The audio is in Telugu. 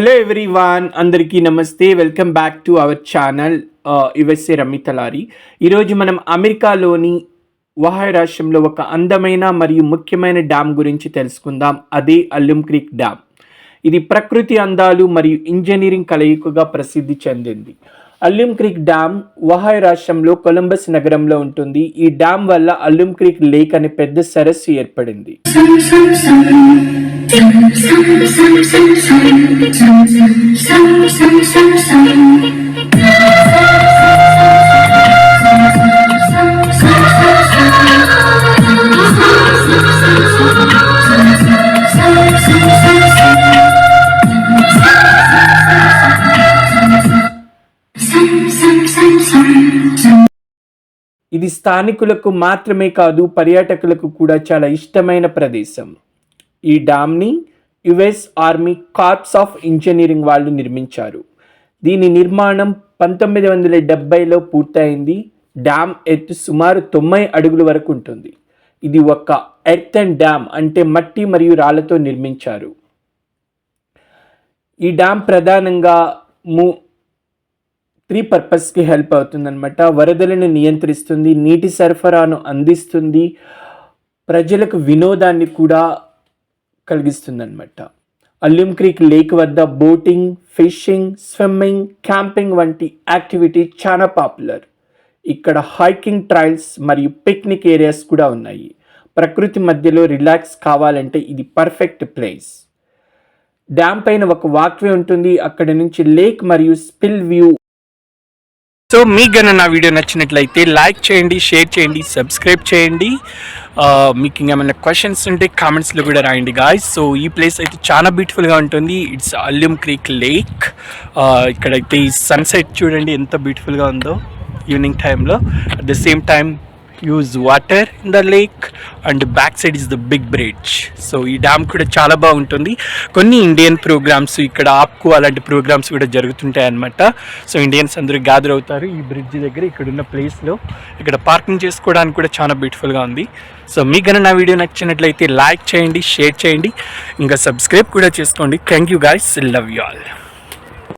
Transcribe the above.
హలో ఎవ్రీవాన్, అందరికీ నమస్తే. Welcome back to our channel USA Rammithalari. ఈరోజు మనం అమెరికాలోని ఒహాయో రాష్ట్రంలో ఒక అందమైన మరియు ముఖ్యమైన డ్యామ్ గురించి తెలుసుకుందాం. అదే అల్యూమ్ క్రీక్ డ్యామ్. ఇది ప్రకృతి అందాలు మరియు ఇంజనీరింగ్ కలయికగా ప్రసిద్ధి చెందింది. అల్యూమ్ క్రీక్ డ్యామ్ ఒహాయో రాష్ట్రంలో కొలంబస్ నగరంలో ఉంటుంది. ఈ డ్యామ్ వల్ల అల్యూమ్ క్రీక్ లేక్ అనే పెద్ద సరస్సు ఏర్పడింది. ఇది స్థానికులకు మాత్రమే కాదు, పర్యాటకులకు కూడా చాలా ఇష్టమైన ప్రదేశం. ఈ డ్యామ్ని US army corps of engineering వాళ్ళు నిర్మించారు. దీని నిర్మాణం 1970లో పూర్తయింది. డ్యామ్ ఎత్తు సుమారు 90 అడుగుల వరకు ఉంటుంది. ఇది ఒక ఎర్తన్ డ్యామ్, అంటే మట్టి మరియు రాళ్లతో నిర్మించారు. ఈ డ్యామ్ ప్రధానంగా 3 పర్పస్కి హెల్ప్ అవుతుందన్నమాట. వరదలను నియంత్రిస్తుంది, నీటి సరఫరాను అందిస్తుంది, ప్రజలకు వినోదాన్ని కూడా కలిగిస్తుందన్నమాట. అల్యూమ్ క్రీక్ లేక్ వద్ద బోటింగ్, ఫిషింగ్, స్విమ్మింగ్, క్యాంపింగ్ వంటి యాక్టివిటీ చాలా పాపులర్. ఇక్కడ హైకింగ్ ట్రైల్స్ మరియు పిక్నిక్ ఏరియాస్ కూడా ఉన్నాయి. ప్రకృతి మధ్యలో రిలాక్స్ కావాలంటే ఇది పర్ఫెక్ట్ ప్లేస్. డ్యామ్ పైన ఒక వాక్వే ఉంటుంది, అక్కడి నుంచి లేక్ మరియు స్పిల్ వ్యూ. సో మీకు కన్నా నా వీడియో నచ్చినట్లయితే లైక్ చేయండి, షేర్ చేయండి, సబ్స్క్రైబ్ చేయండి. మీకు ఇంకేమైనా క్వశ్చన్స్ ఉంటే కామెంట్స్లో కూడా రాయండి గాయ్స్. సో ఈ ప్లేస్ అయితే చాలా బ్యూటిఫుల్గా ఉంటుంది. It's Alum Creek Lake. ఇక్కడైతే ఈ సన్సెట్ చూడండి ఎంత బ్యూటిఫుల్గా ఉందో ఈవినింగ్ టైంలో. At the same time use water in the lake and back side is the big bridge. So ఈ డ్యామ్ కూడా చాలా బాగుంటుంది. కొన్ని ఇండియన్ ప్రోగ్రామ్స్ ఇక్కడ ఆప్కు అలాంటి ప్రోగ్రామ్స్ కూడా జరుగుతుంటాయి అన్నమాట. సో ఇండియన్స్ అందరూ గ్యాదర్ అవుతారు ఈ బ్రిడ్జ్ దగ్గర. ఇక్కడ ఉన్న ప్లేస్లో ఇక్కడ పార్కింగ్ చేసుకోవడానికి కూడా చాలా బ్యూటిఫుల్గా ఉంది. సో మీకు కన్నా నా వీడియో నచ్చినట్లయితే లైక్ చేయండి, షేర్ చేయండి, ఇంకా సబ్స్క్రైబ్ కూడా చేసుకోండి. Thank you guys, love you all.